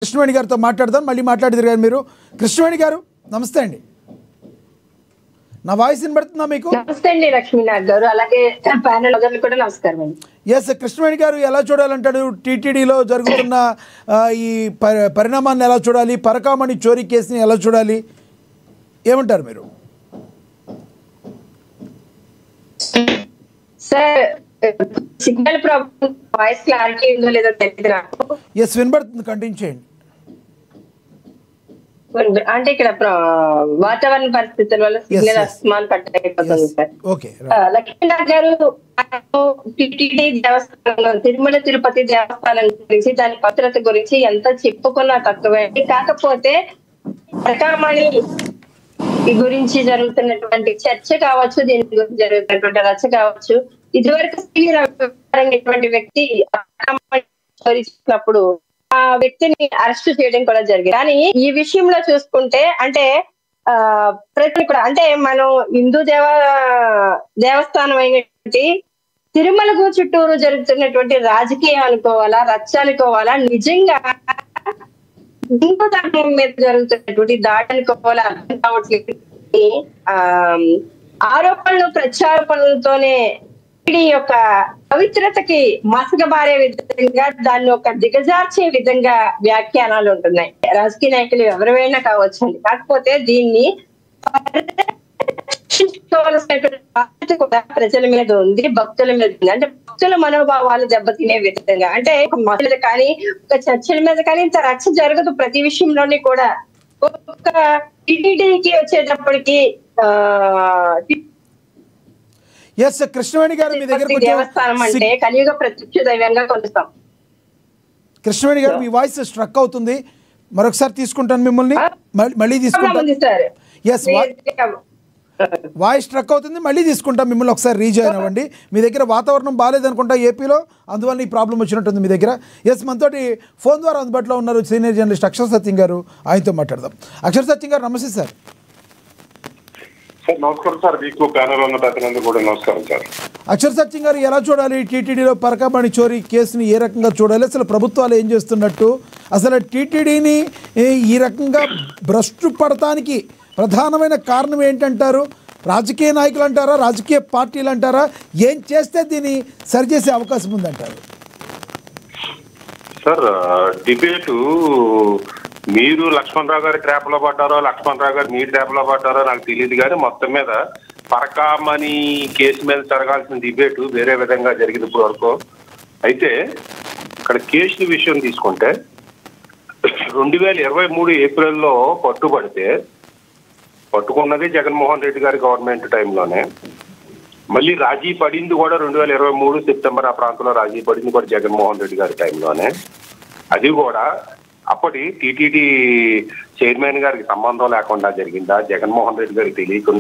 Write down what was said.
కృష్ణవేణి గారితో మాట్లాడదాం. మళ్ళీ మాట్లాడదురు గారు మీరు. కృష్ణవేణి గారు నమస్తే అండి. నా వాయిస్ వినబడుతుందా మీకు? నమస్తే అండి లక్ష్మీనాథ్ గారు, అలాగే ప్యానెల్ అందరికీ కూడా నమస్కారం అండి. ఎస్, కృష్ణవేణి గారు ఎలా చూడాలంటాడు? టీటీడీలో జరుగుతున్న ఈ పరిణామాన్ని ఎలా చూడాలి? పరకామణి చోరీ కేసుని ఎలా చూడాలి? ఏమంటారు మీరు? Sir, signal problem, voice clarity ఉందో లేదో తెలియదు నాకు. ఎస్, వినబడుతుంది, కంటిన్యూ చేయండి. అంటే ఇక్కడ వాతావరణ పరిస్థితుల వల్ల సిగ్నల్ అస్మాన్ కట్ అయిపోతుంది సార్. లక్ష్మీనాథ్ గారు టిటిడి దేవస్థానం, తిరుమల తిరుపతి దేవస్థానం గురించి, దాని భద్రత గురించి ఎంత చెప్పుకున్నా తక్కువే. కాకపోతే పరకామణి గురించి జరుగుతున్నటువంటి చర్చ కావచ్చు, దీని గురించి జరుగుతున్నటువంటి రచ్చ కావచ్చు, ఇదివరకు అనేటువంటి వ్యక్తి చేసినప్పుడు ఆ వ్యక్తిని అరెస్ట్ చేయడం కూడా జరిగింది. కానీ ఈ విషయంలో చూసుకుంటే అంటే ప్రతి కూడా అంటే మనం హిందూ దేవస్థానం అయినటువంటి తిరుమలకు చుట్టూరు జరుగుతున్నటువంటి రాజకీయం అనుకోవాలా, రచ్చ అనుకోవాలా, నిజంగా హిందూ ధర్మం మీద జరుగుతున్నటువంటి దాడి అనుకోవాలా అర్థం కావట్లేదు. ఆరోపణలు ప్రత్యారోపణలతోనే యొక్క పవిత్రతకి మసకబారే విధంగా, దాన్ని ఒక దిగజార్చే విధంగా వ్యాఖ్యానాలు ఉంటున్నాయి. రాజకీయ నాయకులు ఎవరైనా కావచ్చండి, కాకపోతే దీన్ని బాధ్యత కూడా ప్రజల మీద ఉంది, భక్తుల మీద ఉంది. అంటే భక్తుల మనోభావాలు దెబ్బతినే విధంగా, అంటే మీద కానీ ఒక చర్చల మీద కానీ ఇంత రచ్చ జరగదు. ప్రతి విషయంలోని కూడా ఒక టీటీడీకి వచ్చేటప్పటికి ఎస్, కృష్ణవేణి గారు మీ దగ్గర దేవస్థానం అంటే కలియుగ ప్రత్యక్ష దైవంగా కొలుస్తాం. కృష్ణవేణి గారు, మీ వాయిస్ స్ట్రక్ అవుతుంది, మరొకసారి తీసుకుంటాను మిమ్మల్ని, మళ్ళీ తీసుకుంటాను. ఎస్, వాయిస్ స్ట్రక్ అవుతుంది, మళ్ళీ తీసుకుంటాం మిమ్మల్ని. ఒకసారి రీజాయిన్ అవ్వండి. మీ దగ్గర వాతావరణం బాగాలేదనుకుంటా ఏపీలో, అందువల్ల ఈ ప్రాబ్లం వచ్చినట్టుంది మీ దగ్గర. ఎస్, మనతోటి ఫోన్ ద్వారా అందుబాటులో ఉన్నారు సీనియర్ జర్నలిస్ట్ అక్షర్ సత్యం గారు. ఆయనతో మాట్లాడదాం. అక్షర్ సత్యం గారు నమస్తే సార్. నమస్కారం సార్, మీకు ప్యానల్ ఉన్న పెద్దలందరూ కూడా నమస్కారం సార్. అక్షర్ సత్యం గారు, ఎలా చూడాలి టీటీడీలో పరకామణి చోరీ కేసుని? ఏ రకంగా చూడాలి? అసలు ప్రభుత్వాలు ఏం చేస్తున్నట్టు? అసలు టీటీడీని ఈ రకంగా భ్రష్టు పడటానికి ప్రధానమైన కారణం ఏంటంటారు? రాజకీయ నాయకులు అంటారా, రాజకీయ పార్టీలు అంటారా? ఏం చేస్తే దీన్ని సరిచేసే అవకాశం ఉందంటారు? సార్, డిబేటు మీరు లక్ష్మణరావు గారి ట్రాప్ లో పడ్డారో, లక్ష్మణరావు గారు మీ ట్రాప్ లో పడ్డారో నాకు తెలియదు, కానీ మొత్తం మీద పరకామణి కేసు మీద జరగాల్సిన డిబేటు వేరే విధంగా జరిగింది ఇప్పటి వరకు. అయితే ఇక్కడ కేసు విషయం తీసుకుంటే 2023 ఏప్రిల్లో పట్టుకున్నది జగన్మోహన్ రెడ్డి గారి గవర్నమెంట్ టైంలోనే. మళ్ళీ రాజీ పడింది కూడా 2023 సెప్టెంబర్ ఆ ప్రాంతంలో రాజీ పడింది కూడా జగన్మోహన్ రెడ్డి గారి టైంలోనే. అది కూడా అప్పటి టీటీడీ చైర్మన్ గారికి సంబంధం లేకుండా జరిగిందా, జగన్మోహన్ రెడ్డి గారికి తెలియకుండా